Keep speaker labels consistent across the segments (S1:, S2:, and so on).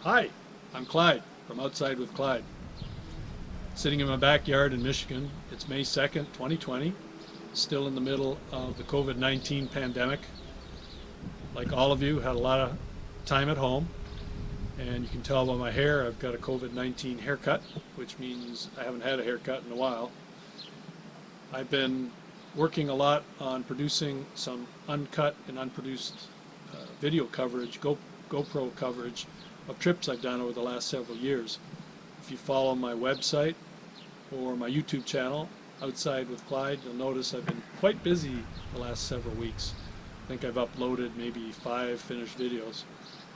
S1: Hi, I'm Clyde from Outside with Clyde. Sitting in my backyard in Michigan. It's May 2nd, 2020. Still in the middle of the COVID-19 pandemic. Like all of you, had a lot of time at home. And you can tell by my hair, I've got a COVID-19 haircut, which means I haven't had a haircut in a while. I've been working a lot on producing some uncut and unproduced video coverage, GoPro coverage of trips I've done over the last several years. If you follow my website or my YouTube channel, Outside with Clyde, you'll notice I've been quite busy the last several weeks. I think I've uploaded maybe 5 finished videos.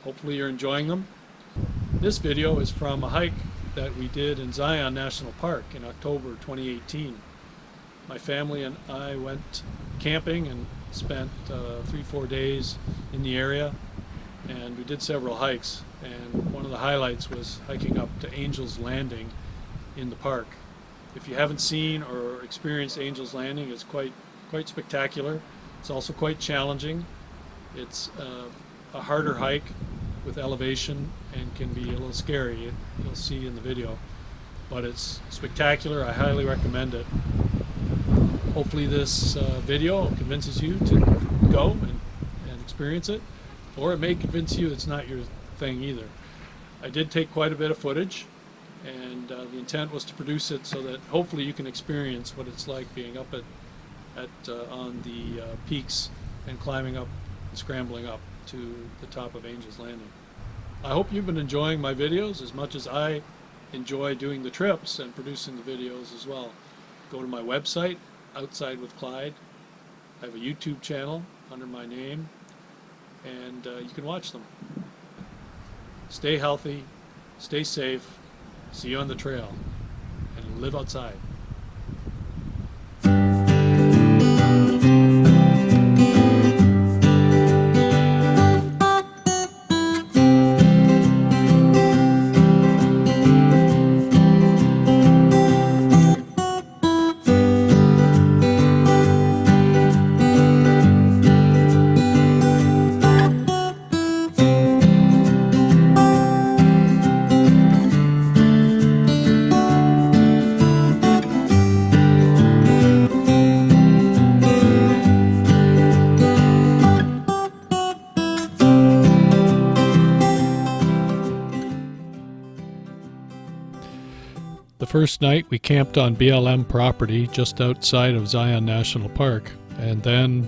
S1: Hopefully you're enjoying them. This video is from a hike that we did in Zion National Park in October 2018. My family and I went camping and spent 3-4 days in the area, and we did several hikes, and one of the highlights was hiking up to Angel's Landing in the park. If you haven't seen or experienced Angel's Landing, it's quite spectacular. It's also quite challenging. It's a harder hike with elevation and can be a little scary. You'll see in the video, but it's spectacular. I highly recommend it. Hopefully this video convinces you to go and experience it, or it may convince you it's not your thing either. I did take quite a bit of footage, and the intent was to produce it so that hopefully you can experience what it's like being up on the peaks and climbing up and scrambling up to the top of Angel's Landing. I hope you've been enjoying my videos as much as I enjoy doing the trips and producing the videos as well. Go to my website, Outside with Clyde. I have a YouTube channel under my name, and you can watch them. Stay healthy, stay safe, see you on the trail, and live outside. The first night we camped on BLM property just outside of Zion National Park, and then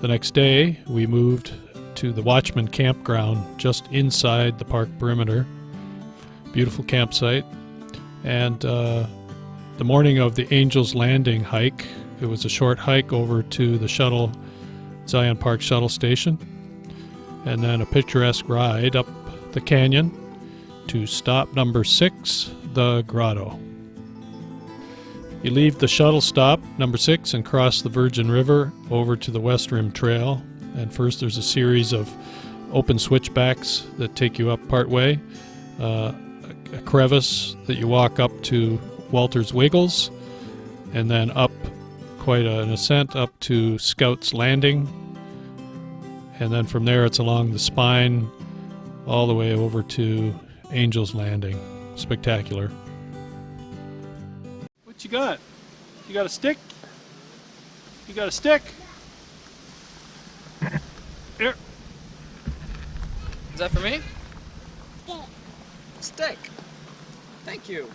S1: the next day we moved to the Watchman Campground just inside the park perimeter. Beautiful campsite. And the morning of the Angel's Landing hike, it was a short hike over to the Zion Park shuttle station, and then a picturesque ride up the canyon to stop number 6, the Grotto. You leave the shuttle stop, number 6, and cross the Virgin River over to the West Rim Trail. And first there's a series of open switchbacks that take you up part way, a crevice that you walk up to Walter's Wiggles, and then up quite an ascent up to Scout's Landing. And then from there it's along the spine all the way over to Angel's Landing. Spectacular. What you got? You got a stick? You got a stick? Here.
S2: Is that for me? Stick. Thank you.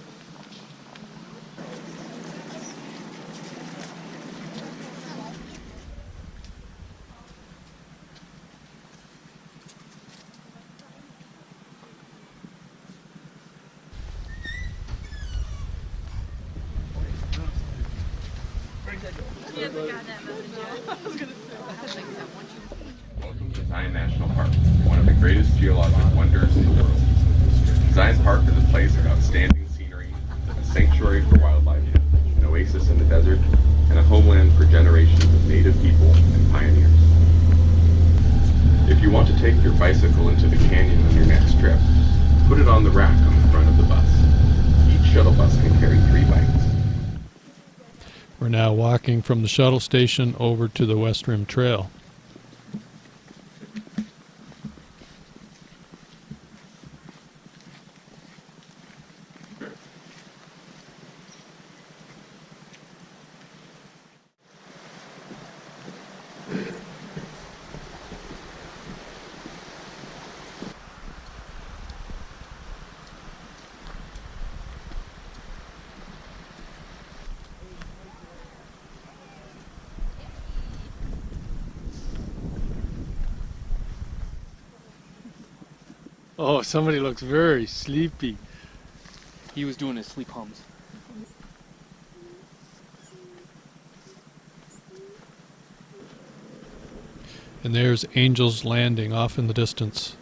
S3: Welcome to Zion National Park, one of the greatest geologic wonders in the world. Zion Park is a place of outstanding scenery, a sanctuary for wildlife, an oasis in the desert, and a homeland for generations of native people and pioneers. If you want to take your bicycle into the canyon on your next trip, put it on the rack on the front of the bus. Each shuttle bus can carry 3 bikes.
S1: We're now walking from the shuttle station over to the West Rim Trail. Oh, somebody looks very sleepy.
S4: He was doing his sleep hums.
S1: And there's Angel's Landing off in the distance.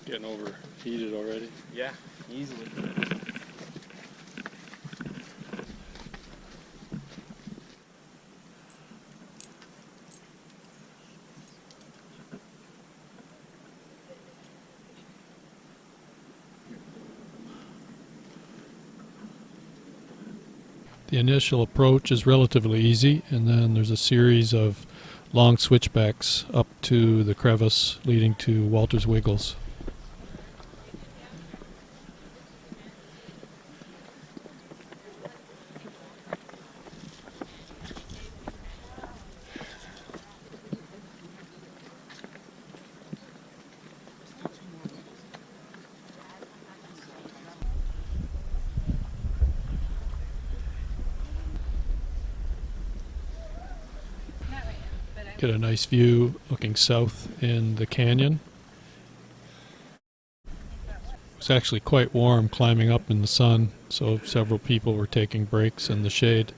S1: Getting overheated already.
S4: Yeah, easily.
S1: The initial approach is relatively easy, and then there's a series of long switchbacks up to the crevice leading to Walter's Wiggles. Get a nice view looking south in the canyon. It was actually quite warm climbing up in the sun, so several people were taking breaks in the shade.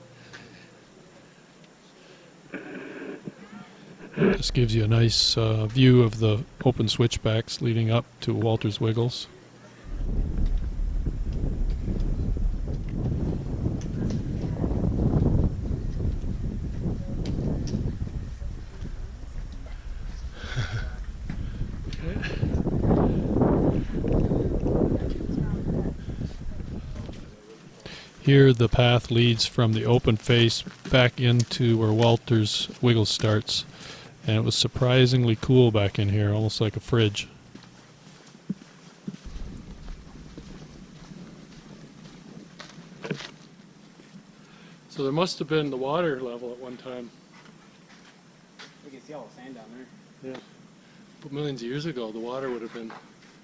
S1: This gives you a nice view of the open switchbacks leading up to Walter's Wiggles. Here the path leads from the open face back into where Walter's Wiggles starts, and it was surprisingly cool back in here, almost like a fridge. So there must have been the water level at one time.
S4: We can see all the sand down there.
S1: Yeah. But millions of years ago, the water would have been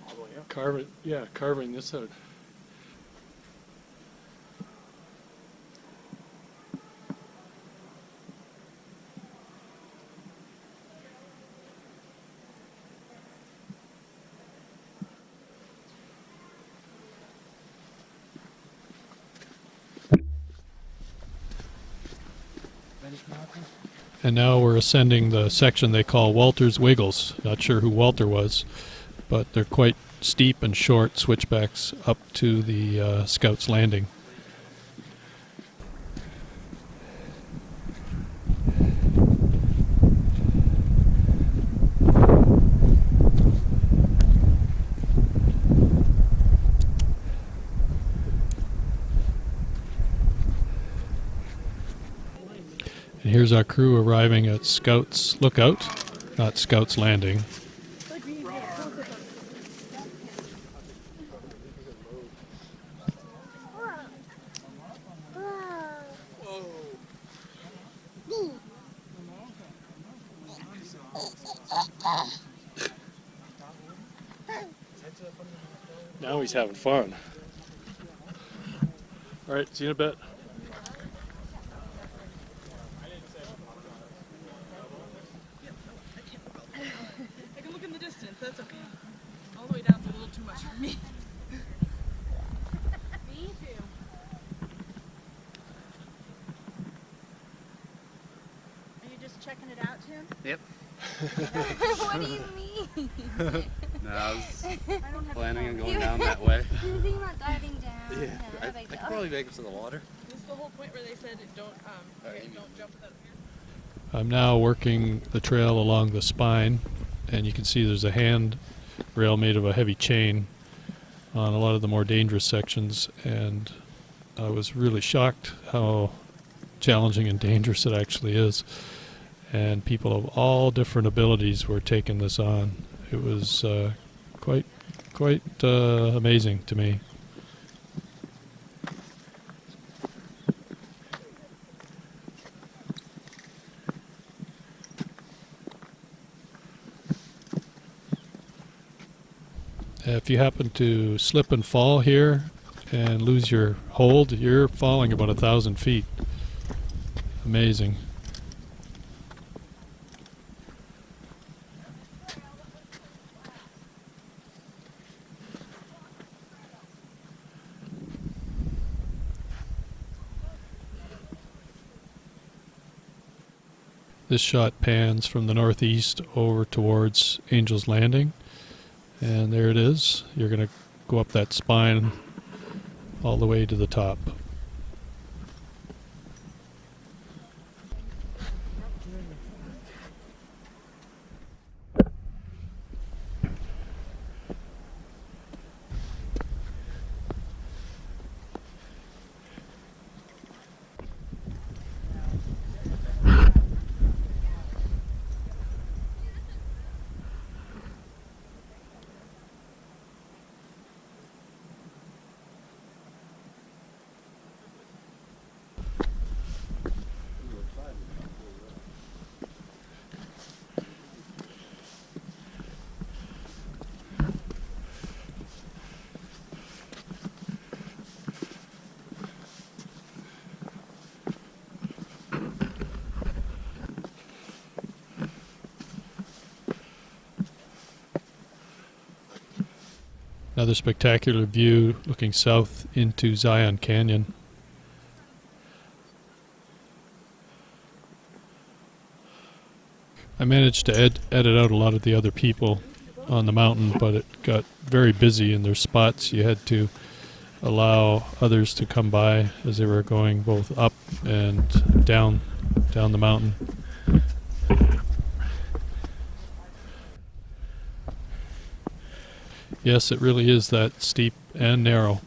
S4: All the way up.
S1: carving this out. And now we're ascending the section they call Walter's Wiggles. Not sure who Walter was, but they're quite steep and short switchbacks up to the Scouts Landing. And here's our crew arriving at Scouts Lookout, not Scouts Landing. Now he's having fun. All right, see you in a bit.
S5: I can look in the distance, that's okay. All the way down's a little too much for me. Me too. Are you just checking it out, Tim?
S4: Yep.
S5: What do you mean?
S4: No, I was
S5: I don't have
S4: planning on
S5: a
S4: going down that way.
S6: You're thinking about diving down?
S4: Yeah, I
S6: big
S4: could
S6: deal.
S4: probably make it to the water.
S5: This is the whole point where they said don't jump without a parachute.
S1: I'm now working the trail along the spine, and you can see there's a hand rail made of a heavy chain on a lot of the more dangerous sections, and I was really shocked how challenging and dangerous it actually is. And people of all different abilities were taking this on. It was quite amazing to me. If you happen to slip and fall here and lose your hold, you're falling about 1,000 feet. Amazing. This shot pans from the northeast over towards Angel's Landing, and there it is. You're going to go up that spine all the way to the top. Another spectacular view looking south into Zion Canyon. I managed to edit out a lot of the other people on the mountain, but it got very busy and there's spots you had to allow others to come by as they were going both up and down the mountain. Yes, it really is that steep and narrow.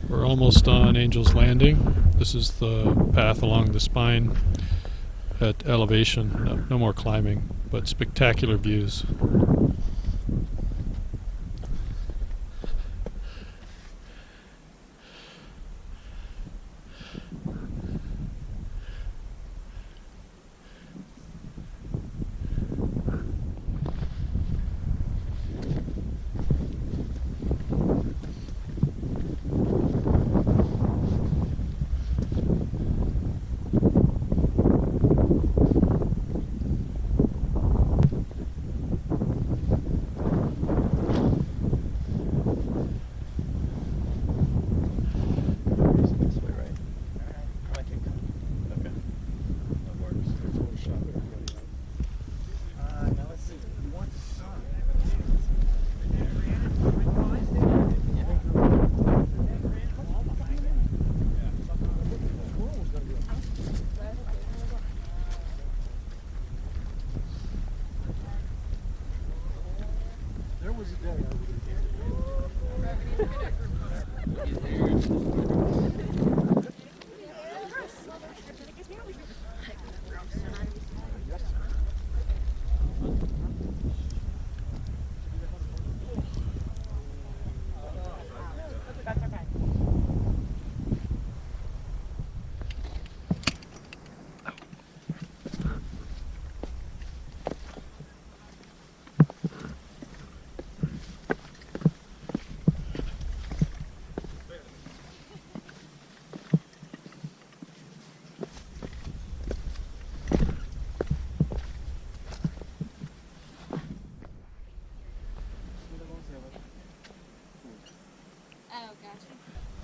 S1: We're almost on Angel's Landing. This is the path along the spine at elevation. No more climbing, but spectacular views.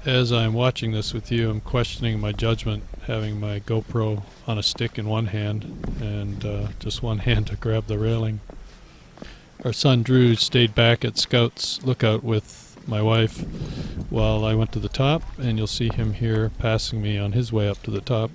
S1: As I'm watching this with you, I'm questioning my judgment, having my GoPro on a stick in one hand and just one hand to grab the railing. Our son Drew stayed back at Scouts Lookout with my wife while I went to the top, and you'll see him here passing me on his way up to the top.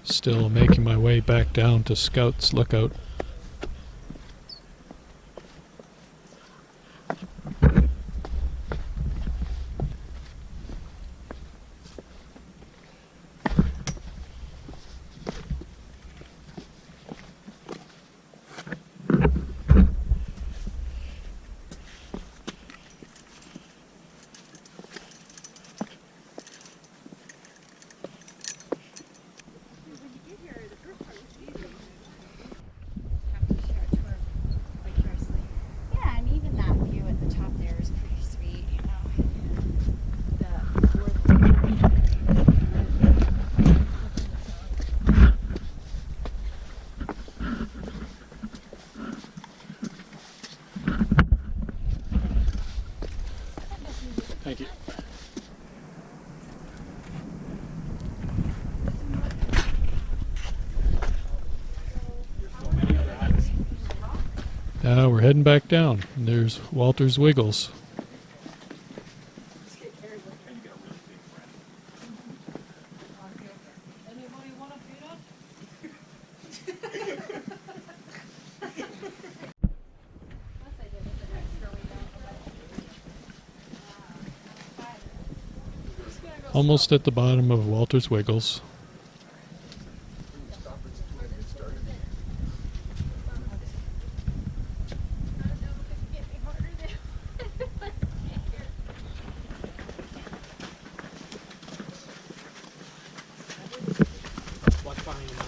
S1: Still making my way back down to Scout's Lookout.
S6: Yeah, and even that view at the top there is pretty sweet, you know.
S1: Thank you. Now we're heading back down. And there's Walter's Wiggles. Almost at the bottom of Walter's Wiggles.
S4: Watch behind you now.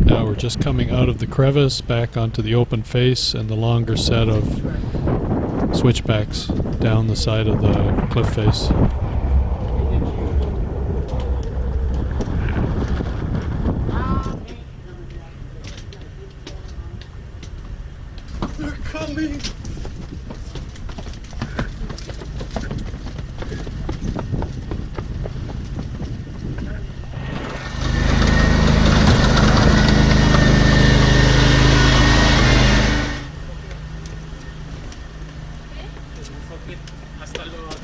S1: Now we're just coming out of the crevice back onto the open face and the longer set of switchbacks down the side of the cliff face.
S2: They're coming!
S4: Hasta luego.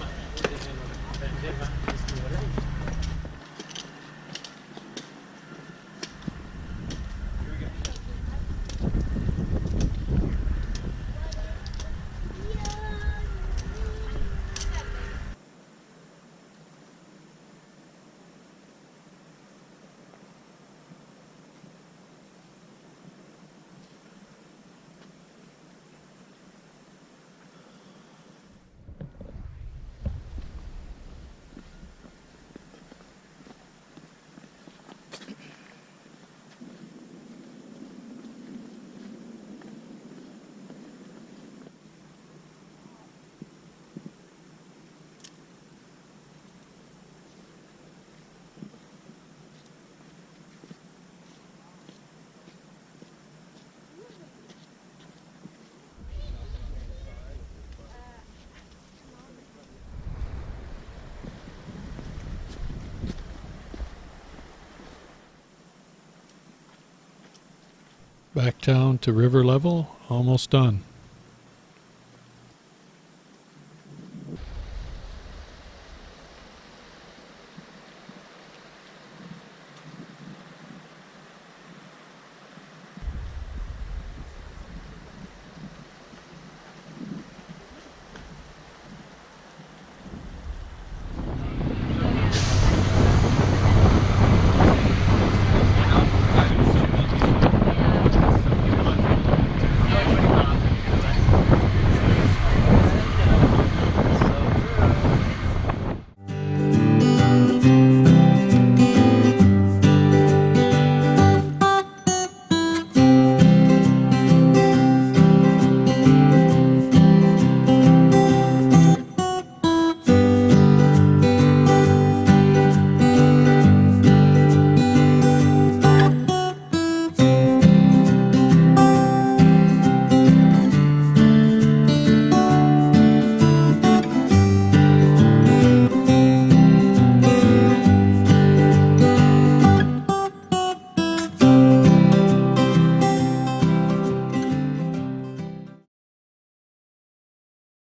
S1: Back down to river level, almost done.